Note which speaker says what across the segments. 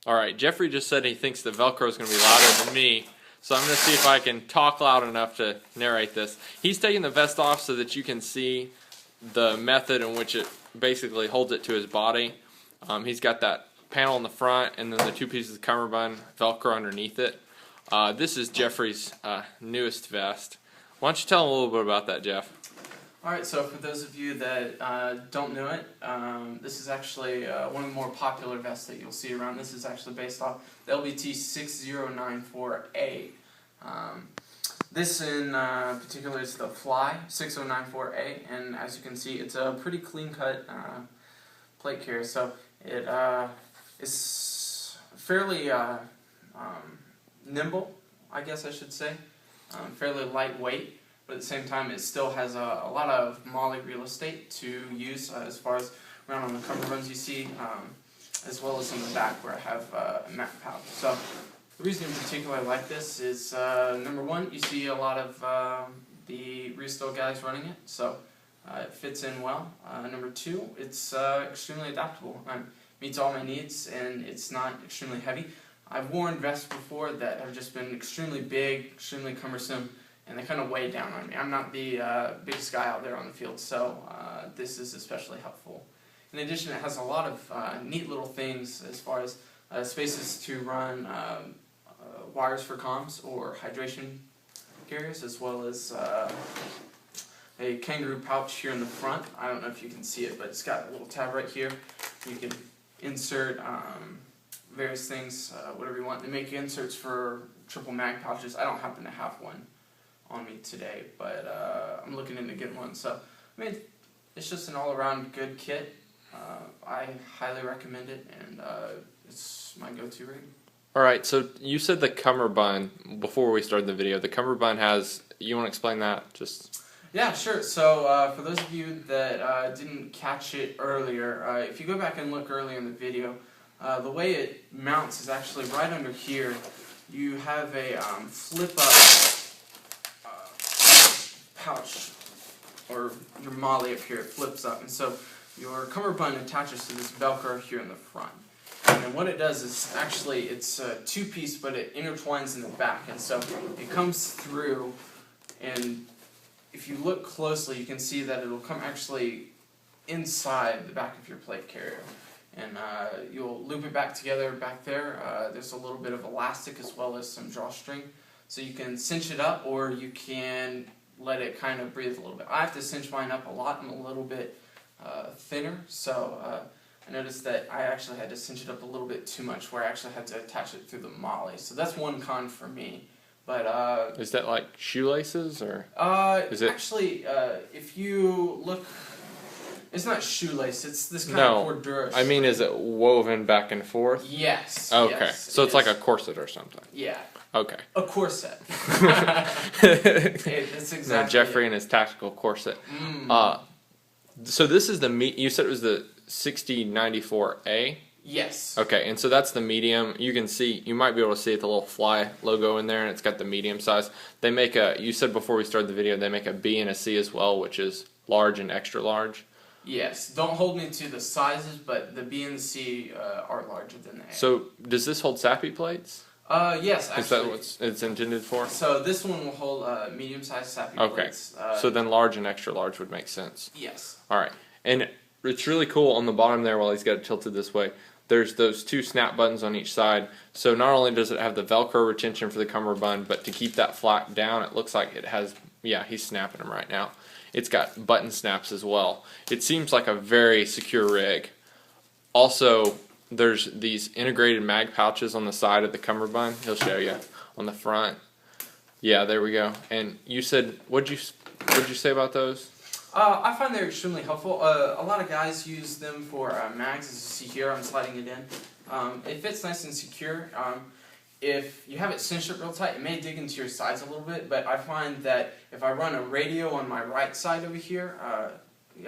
Speaker 1: Alright, Jeffrey just said he thinks the Velcro is going to be louder than me, so I'm going to see if I can talk loud enough to narrate this. He's taking the vest off so that you can see the method in which it basically holds it to his body. He's got that panel in the front and then the two pieces of cummerbund Velcro underneath it. This is Jeffrey's newest vest. Why don't you tell him a little bit about that, Jeff?
Speaker 2: Alright, so for those of you that don't know it, this is actually one of the more popular vests that you'll see around. This is actually based off the LBT 6094A. This in particular is the Flyye 6094A, and as you can see, it's a pretty clean-cut plate carrier. So it is fairly nimble, I guess I should say, fairly lightweight. But at the same time, it still has a lot of MOLLE real estate to use as far as around on the cummerbunds you see, as well as on the back where I have a mat pouch. So the reason in particular I like this is, number one, you see a lot of the Restow guys running it, so it fits in well. Number two, it's extremely adaptable. It meets all my needs, and it's not extremely heavy. I've worn vests before that have just been extremely big, extremely cumbersome, and they kind of weigh down on me. I'm not the biggest guy out there on the field, so this is especially helpful. In addition, it has a lot of neat little things as far as spaces to run wires for comms or hydration carriers, as well as a kangaroo pouch here in the front. I don't know if you can see it, but it's got a little tab right here. You can insert various things, whatever you want. They make inserts for triple mag pouches. I don't happen to have one on me today, but I'm looking into getting one. So, I mean, it's just an all-around good kit. I highly recommend it, and it's my go-to rig.
Speaker 1: Alright, so you said the cummerbund, before we started the video, the cummerbund has, you want to explain that? Just...
Speaker 2: Yeah, sure. So, for those of you that didn't catch it earlier, if you go back and look earlier in the video, the way it mounts is actually right under here. You have a flip-up pouch, or your MOLLE up here, it flips up, and so your cummerbund attaches to this Velcro here in the front. And then what it does is actually it's a two-piece, but it intertwines in the back, and so it comes through, and if you look closely, you can see that it'll come actually inside the back of your plate carrier. And you'll loop it back together back there. There's a little bit of elastic as well as some drawstring. So you can cinch it up, or you can let it kind of breathe a little bit. I have to cinch mine up a lot. I'm a little bit thinner, so I noticed that I actually had to cinch it up a little bit too much, where I actually had to attach it through the MOLLE. So that's one con for me. But
Speaker 1: is that like shoelaces, or is it?
Speaker 2: Actually, if you look, it's not shoelace. It's this kind of cordura.
Speaker 1: I mean, is it woven back and forth?
Speaker 2: Yes.
Speaker 1: Okay,
Speaker 2: yes,
Speaker 1: so it's like a corset or something.
Speaker 2: Yeah.
Speaker 1: Okay.
Speaker 2: A corset. That's exactly.
Speaker 1: No, Jeffrey and his tactical corset. So this is the you said it was the 6094A.
Speaker 2: Yes.
Speaker 1: Okay, and so that's the medium. You can see, you might be able to see it, the little Flyye logo in there, and it's got the medium size. They make you said before we started the video, they make a B and a C as well, which is large and extra large.
Speaker 2: Yes. Don't hold me to the sizes, but the B and the C are larger than the A.
Speaker 1: So does this hold SAPI plates?
Speaker 2: Yes, actually.
Speaker 1: Is that what it's intended for?
Speaker 2: So this one will hold medium-sized SAPI plates.
Speaker 1: Okay. So then large and extra large would make sense.
Speaker 2: Yes.
Speaker 1: All right. And it's really cool on the bottom there, while he's got it tilted this way, there's those two snap buttons on each side. So not only does it have the Velcro retention for the cummerbund, but to keep that flap down, it looks like it has, yeah, he's snapping them right now. It's got button snaps as well. It seems like a very secure rig. Also, there's these integrated mag pouches on the side of the cummerbund. He'll show you on the front. Yeah, there we go. And you said, what'd you say about those?
Speaker 2: I find they're extremely helpful. A lot of guys use them for mags, as you see here. I'm sliding it in. It fits nice and secure. If you have it cinched up real tight, it may dig into your sides a little bit, but I find that if I run a radio on my right side over here,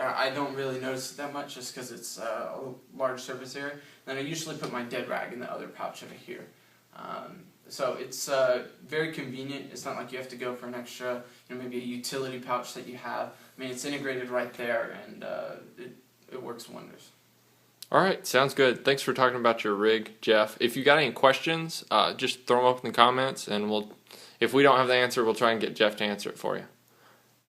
Speaker 2: I don't really notice it that much, just because it's a large surface area. Then I usually put my dead rag in the other pouch over here. So it's very convenient. It's not like you have to go for an extra, maybe a utility pouch that you have. I mean, it's integrated right there, and it works wonders.
Speaker 1: All right, sounds good. Thanks for talking about your rig, Jeff. If you got any questions, just throw them up in the comments, and if we don't have the answer, we'll try and get Jeff to answer it for you.